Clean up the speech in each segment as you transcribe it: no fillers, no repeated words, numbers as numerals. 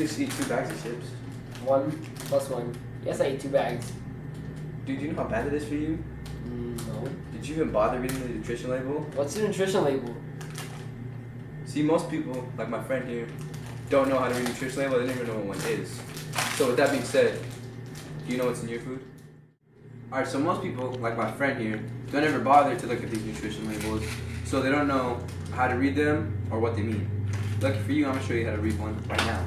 just eat 2 bags of chips? 1 plus 1. Yes, I ate 2 bags. Dude, do you know how bad it is for you? No. Did you even bother reading the nutrition label? What's the nutrition label? See, most people, like my friend here, don't know how to read nutrition label. They don't even know what one is. So with that being said, do you know what's in your food? Alright, so most people, like my friend here, don't ever bother to look at these nutrition labels, so they don't know how to read them or what they mean. Lucky for you, I'm gonna show you how to read one right now.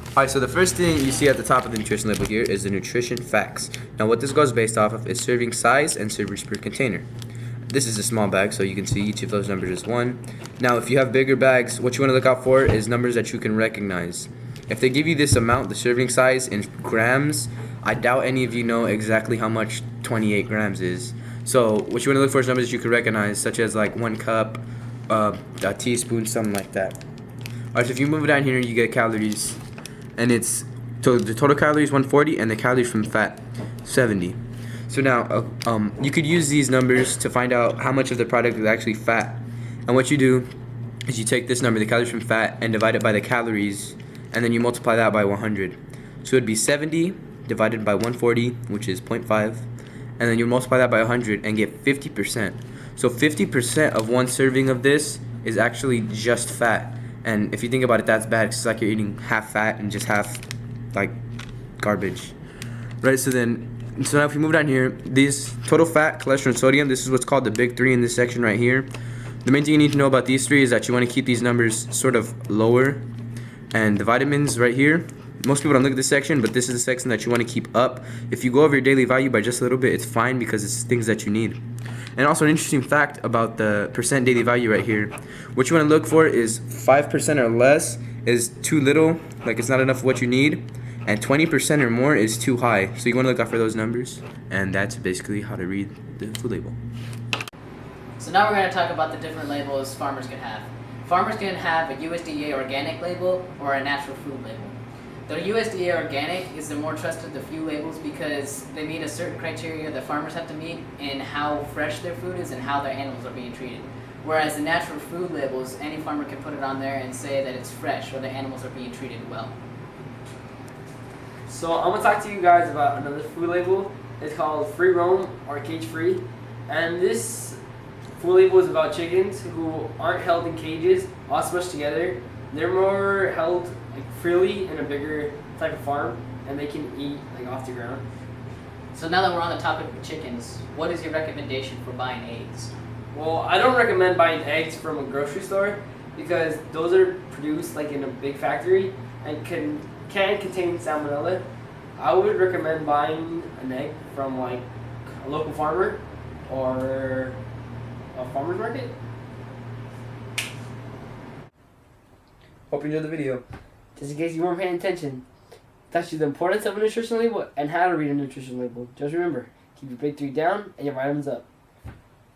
Alright, so the first thing you see at the top of the nutrition label here is the nutrition facts. Now what this goes based off of is serving size and servings per container. This is a small bag, so you can see each of those numbers is 1. Now if you have bigger bags, what you want to look out for is numbers that you can recognize. If they give you this amount, the serving size in grams, I doubt any of you know exactly how much 28 grams is. So what you want to look for is numbers that you can recognize, such as like 1 cup, a teaspoon, something like that. Alright, so if you move down here, you get calories. And it's the total calories 140 and the calories from fat 70. So now you could use these numbers to find out how much of the product is actually fat. And what you do is you take this number, the calories from fat, and divide it by the calories, and then you multiply that by 100. So it'd be 70 divided by 140, which is 0.5, and then you multiply that by 100 and get 50%. So 50% of one serving of this is actually just fat. And if you think about it, that's bad. It's like you're eating half fat and just half like garbage, right? So now if you move down here, these total fat, cholesterol, and sodium, this is what's called the big 3 in this section right here. The main thing you need to know about these 3 is that you want to keep these numbers sort of lower. And the vitamins right here, most people don't look at this section, but this is the section that you want to keep up. If you go over your daily value by just a little bit, it's fine because it's things that you need. And also an interesting fact about the percent daily value right here, what you want to look for is 5% or less is too little, like it's not enough of what you need, and 20% or more is too high. So you want to look out for those numbers, and that's basically how to read the food label. So now we're going to talk about the different labels farmers can have. Farmers can have a USDA organic label or a natural food label. The USDA organic is the more trusted of the few labels because they meet a certain criteria that farmers have to meet in how fresh their food is and how their animals are being treated. Whereas the natural food labels, any farmer can put it on there and say that it's fresh or the animals are being treated well. So I'm going to talk to you guys about another food label. It's called Free Roam or Cage Free. And this food label is about chickens who aren't held in cages, all smushed together. They're more held like freely in a bigger type of farm, and they can eat like off the ground. So now that we're on the topic of chickens, what is your recommendation for buying eggs? Well, I don't recommend buying eggs from a grocery store because those are produced like in a big factory and can contain salmonella. I would recommend buying an egg from like a local farmer or a farmer's market. Hope you enjoyed the video. Just in case you weren't paying attention, that's the importance of a nutrition label and how to read a nutrition label. Just remember, keep your big 3 down and your vitamins up.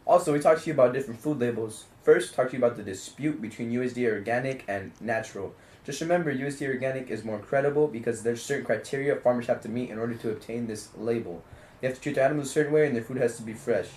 Also, we talked to you about different food labels. First, talked to you about the dispute between USDA organic and natural. Just remember, USDA organic is more credible because there's certain criteria farmers have to meet in order to obtain this label. They have to treat their animals a certain way and their food has to be fresh.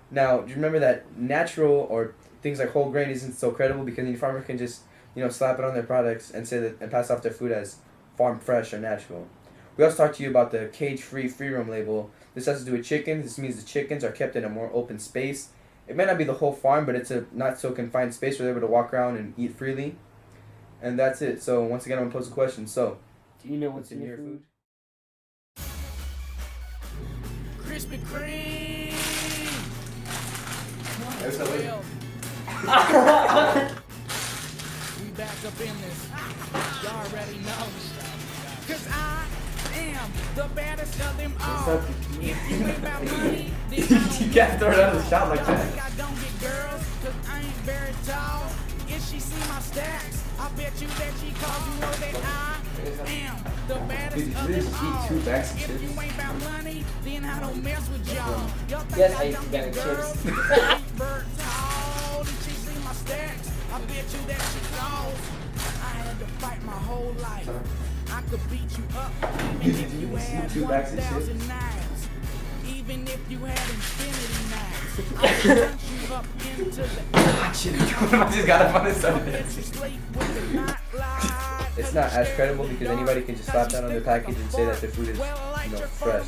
Now, do you remember that natural or things like whole grain isn't so credible because any farmer can just slap it on their products and say that and pass off their food as farm fresh or natural. We also talked to you about the cage-free free roam label. This has to do with chickens. This means the chickens are kept in a more open space. It may not be the whole farm, but it's a not so confined space where they're able to walk around and eat freely. And that's it. So once again, I'm gonna pose a question. So, do you know what's in your food? Krispy Kreme. We back up in this. Y'all already know. Cause I am the baddest of them all. If you ain't about money, then I don't you can't throw it out of the shot like I that. think I don't get girls, cause I ain't very tall. If she see my stacks, I bet you that she calls you know that I am the baddest Dude, of you them just eat all. 2 bags of If chips. you ain't about money, then I don't mess with y'all. Y'all think Yes, I I eat don't 2 bags get of girls, chips. cause I ain't very tall. If she see my stacks, I bet you that she calls. I had to fight my whole life. I could beat you up even if you had 2 bags of chips. 1,000 knives. Even Even if you had infinity knives, I could punch you up into the I just got up on this side. If you sleep with the nightlight. It's not as credible because anybody can just slap down on their package and say that their food is, fresh.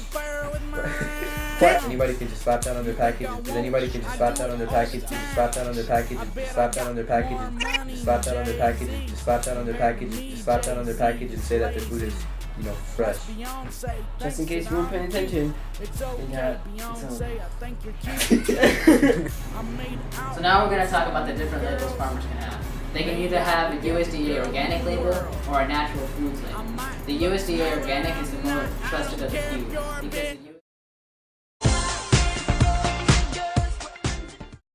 Anybody can just slap down on their package. Anybody can just slap down on their package. Just slap down on their package. Just slap down on their package. Just slap down on their package. Just slap down on their package. Just slap down on their package and say that their food is, fresh. Just in case you weren't paying attention. Yeah. So now we're going to talk about the different labels farmers can have. They can either have a USDA organic label or a natural foods label. The USDA organic is the more trusted of the few because the